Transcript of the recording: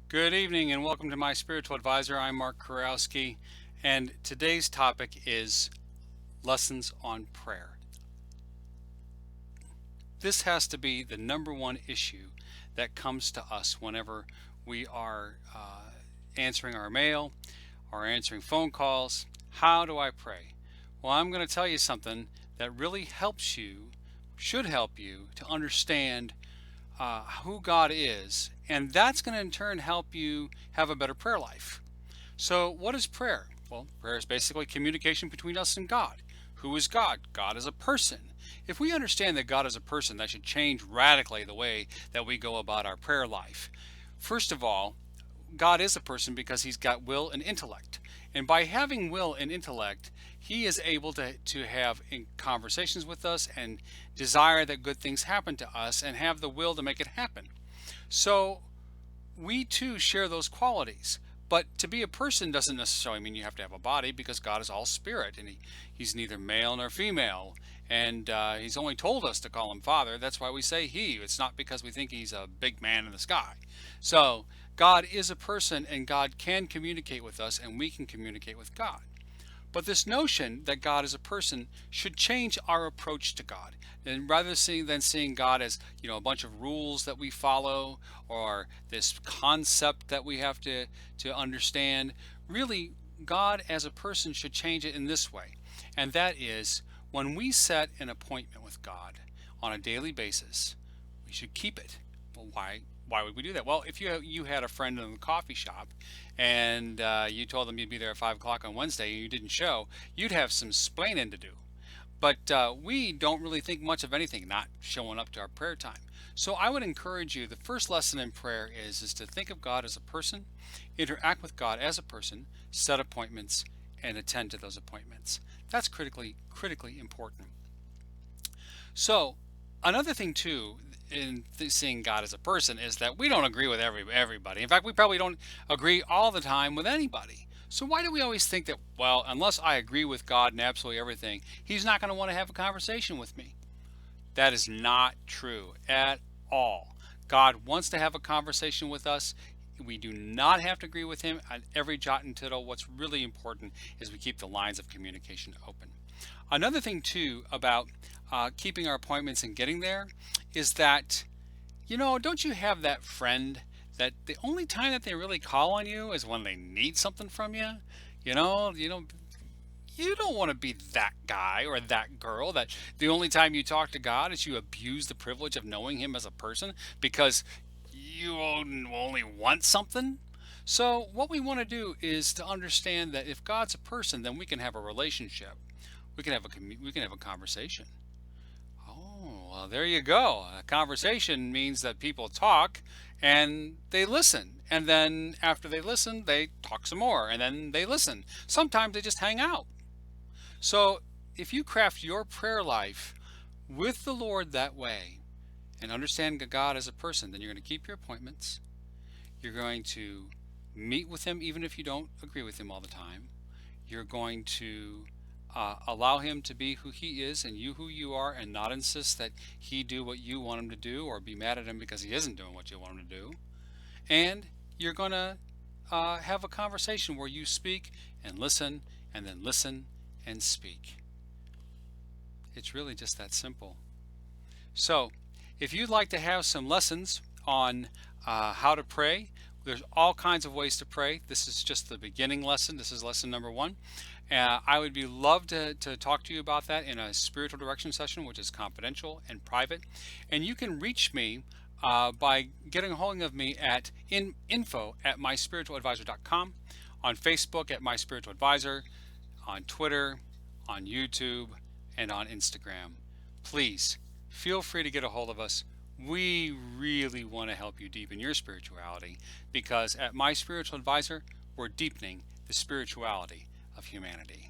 Good evening and welcome to my spiritual advisor. I'm Mark Kurowski, and today's topic is lessons on prayer. This has to be the number one issue that comes to us whenever we are answering our mail or answering phone calls. How do I pray? Well, I'm going to tell you something that really helps you, should help you to understand who God is, and that's going to in turn help you have a better prayer life. So, what is prayer? Well, prayer is basically communication between us and God. Who is God? God is a person. If we understand that God is a person, that should change radically the way that we go about our prayer life. First of all, God is a person because he's got will and intellect. And by having will and intellect, he is able to have conversations with us and desire that good things happen to us and have the will to make it happen. So we too share those qualities. But to be a person doesn't necessarily mean you have to have a body, because God is all spirit and he's neither male nor female. And he's only told us to call him Father. That's why we say he. It's not because we think he's a big man in the sky. So God is a person, and God can communicate with us, and we can communicate with God. But this notion that God is a person should change our approach to God. And rather than seeing God as, a bunch of rules that we follow, or this concept that we have to understand, really God as a person should change it in this way. And that is, when we set an appointment with God on a daily basis, we should keep it. Well, why would we do that? Well, if you had a friend in the coffee shop, and you told them you'd be there at 5 o'clock on Wednesday and you didn't show, you'd have some splaining to do. But we don't really think much of anything not showing up to our prayer time. So I would encourage you, the first lesson in prayer is to think of God as a person, interact with God as a person, set appointments, and attend to those appointments. That's critically important. So another thing too, in seeing God as a person, is that we don't agree with everybody. In fact, we probably don't agree all the time with anybody. So why do we always think that, well, unless I agree with God in absolutely everything, he's not going to want to have a conversation with me? That is not true at all. God wants to have a conversation with us. We do not have to agree with him on every jot and tittle. What's really important is we keep the lines of communication open. Another thing too about keeping our appointments and getting there is that, don't you have that friend that the only time that they really call on you is when they need something from you? You don't want to be that guy or that girl that the only time you talk to God is you abuse the privilege of knowing him as a person because you only want something. So what we want to do is to understand that if God's a person, then we can have a relationship. We can have a conversation. Oh, well, there you go. A conversation means that people talk and they listen. And then after they listen, they talk some more and then they listen. Sometimes they just hang out. So if you craft your prayer life with the Lord that way and understand God as a person, then you're going to keep your appointments. You're going to meet with him even if you don't agree with him all the time. You're going to allow him to be who he is and you who you are, and not insist that he do what you want him to do or be mad at him because he isn't doing what you want him to do. And you're going to have a conversation where you speak and listen and then listen and speak. It's really just that simple. So if you'd like to have some lessons on how to pray, there's all kinds of ways to pray. This is just the beginning lesson. This is lesson number one. I would be love to talk to you about that in a spiritual direction session, which is confidential and private. And you can reach me by getting a hold of me at info@myspiritualadvisor.com, on Facebook at My Spiritual Advisor, on Twitter, on YouTube, and on Instagram. Please feel free to get a hold of us. We really want to help you deepen your spirituality, because at My Spiritual Advisor, we're deepening the spirituality of humanity.